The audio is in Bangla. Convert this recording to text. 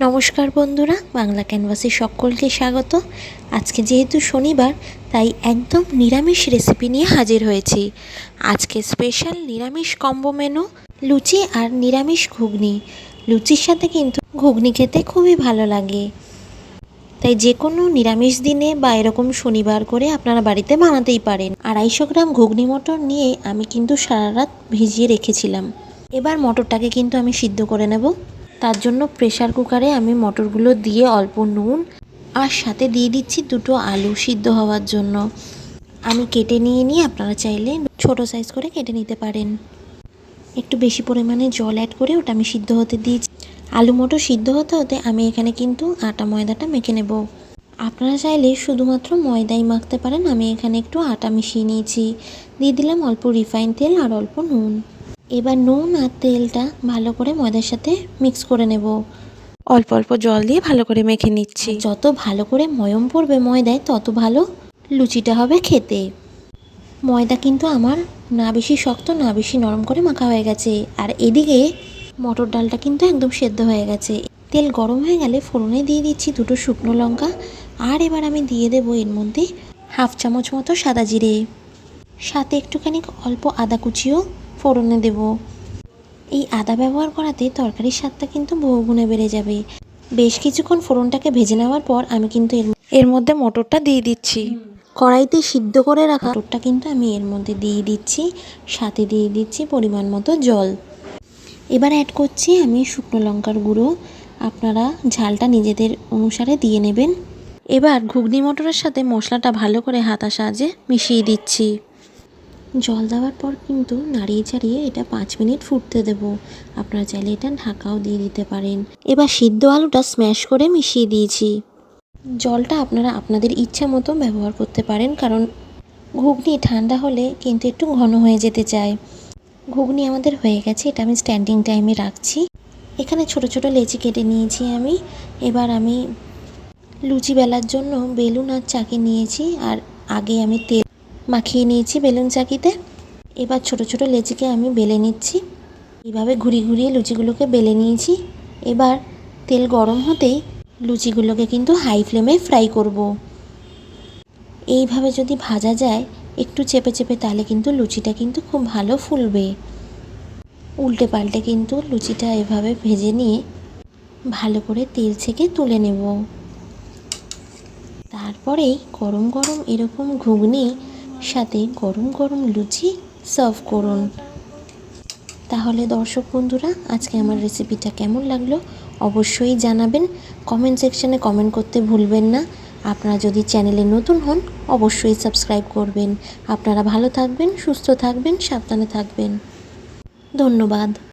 নমস্কার বন্ধুরা, বাংলা ক্যানভাসে সকলকে স্বাগত। আজকে যেহেতু শনিবার, তাই একদম নিরামিষ রেসিপি নিয়ে হাজির হয়েছি। আজকে স্পেশাল নিরামিষ কম্বো মেনু, লুচি আর নিরামিষ ঘুগনি। লুচির সাথে কিন্তু ঘুগনি খেতে খুবই ভালো লাগে, তাই যে কোনো নিরামিষ দিনে বা এরকম শনিবার করে আপনারা বাড়িতে বানাতেই পারেন। 250 গ্রাম ঘুগনি মটর নিয়ে আমি কিন্তু সারা রাত ভিজিয়ে রেখেছিলাম। এবার মটরটাকে কিন্তু আমি সিদ্ধ করে নেব। তার জন্য প্রেসার কুকারে আমি মটরগুলো দিয়ে অল্প নুন আর সাথে দিয়ে দিচ্ছি 2টো আলু সিদ্ধ হওয়ার জন্য। আমি কেটে নিয়ে আপনারা চাইলে ছোট সাইজ করে কেটে নিতে পারেন। একটু বেশি পরিমাণে জল অ্যাড করে ওটা আমি সিদ্ধ হতে দিয়েছি। আলু মটর সিদ্ধ হতে হতে আমি এখানে কিন্তু আটা ময়দাটা মেখে নেব। আপনারা চাইলে শুধুমাত্র ময়দাই মাখতে পারেন। আমি এখানে একটু আটা মিশিয়ে নিয়েছি, দিয়ে দিলাম অল্প রিফাইন তেল আর অল্প নুন। এবার নুন আর তেলটা ভালো করে ময়দার সাথে মিক্স করে নেব। অল্প অল্প জল দিয়ে ভালো করে মেখে নিচ্ছি। যত ভালো করে ময়ম পড়বে ময়দায়, তত ভালো লুচিটা হবে খেতে। ময়দা কিন্তু আমার না বেশি শক্ত না বেশি নরম করে মাখা হয়ে গেছে। আর এদিকে মটর ডালটা কিন্তু একদম সেদ্ধ হয়ে গেছে। তেল গরম হয়ে গেলে ফোড়নে দিয়ে দিচ্ছি 2টো শুকনো লঙ্কা। আর এবার আমি দিয়ে দেবো এর মধ্যে 1/2 চামচ মতো সাদা জিরে, সাথে একটুখানি অল্প আদা কুচিও ফোড়নে দেব। এই আদা ব্যবহার করাতে তরকারির স্বাদটা কিন্তু বহুগুণে বেড়ে যাবে। বেশ কিছুক্ষণ ফোড়নটাকে ভেজে নেওয়ার পর আমি কিন্তু এর মধ্যে মটরটা দিয়ে দিচ্ছি। কড়াইতে সিদ্ধ করে রাখা মটরটা কিন্তু আমি এর মধ্যে দিয়ে দিচ্ছি, সাথে দিয়ে দিচ্ছি পরিমাণ মতো জল। এবার অ্যাড করছি আমি শুকনো লঙ্কার গুঁড়ো। আপনারা ঝালটা নিজেদের অনুসারে দিয়ে নেবেন। এবার ঘুগনি মটরের সাথে মশলাটা ভালো করে হাতার সাহায্যে মিশিয়ে দিচ্ছি। জল দেওয়ার পর কিন্তু নাড়িয়ে চাড়িয়ে এটা 5 মিনিট ফুটতে দেব। আপনারা চাইলে এটা ঢাকাও দিয়ে দিতে পারেন। এবার সিদ্ধ আলুটা স্ম্যাশ করে মিশিয়ে দিয়েছি। জলটা আপনারা আপনাদের ইচ্ছা মতো ব্যবহার করতে পারেন, কারণ ঘুগনি ঠান্ডা হলে কিন্তু একটু ঘন হয়ে যেতে চায়। ঘুগনি আমাদের হয়ে গেছে, এটা আমি স্ট্যান্ডিং টাইমে রাখছি। এখানে ছোট ছোট লেচি কেটে নিয়েছি আমি। এবার আমি লুচি বেলার জন্য বেলুন আর চাকি নিয়েছি, আর আগে আমি তেল মাখিয়ে নিয়েছি বেলুন চাকিতে। এবার ছোট ছোট লেচিকে আমি বেলে নিচ্ছি। এইভাবে ঘুরিয়ে ঘুরিয়ে লুচিগুলোকে বেলে নিয়েছি। এবার তেল গরম হতেই লুচিগুলোকে কিন্তু হাই ফ্লেমে ফ্রাই করব। এইভাবে যদি ভাজা যায় একটু চেপে চেপে, তাহলে কিন্তু লুচিটা কিন্তু খুব ভালো ফুলবে। উল্টে পাল্টে কিন্তু লুচিটা এভাবে ভেজে নিয়ে ভালো করে তেল ছেঁকে তুলে নেব। তারপরেই গরম গরম এরকম ঘুগনি সাথে গরম গরম লুচি সার্ভ করুন। তাহলে দর্শক বন্ধুরা, আজকে আমার রেসিপিটা কেমন লাগলো অবশ্যই জানাবেন। কমেন্ট সেকশানে কমেন্ট করতে ভুলবেন না। আপনারা যদি চ্যানেলে নতুন হন অবশ্যই সাবস্ক্রাইব করবেন। আপনারা ভালো থাকবেন, সুস্থ থাকবেন, সাবধানে থাকবেন। ধন্যবাদ।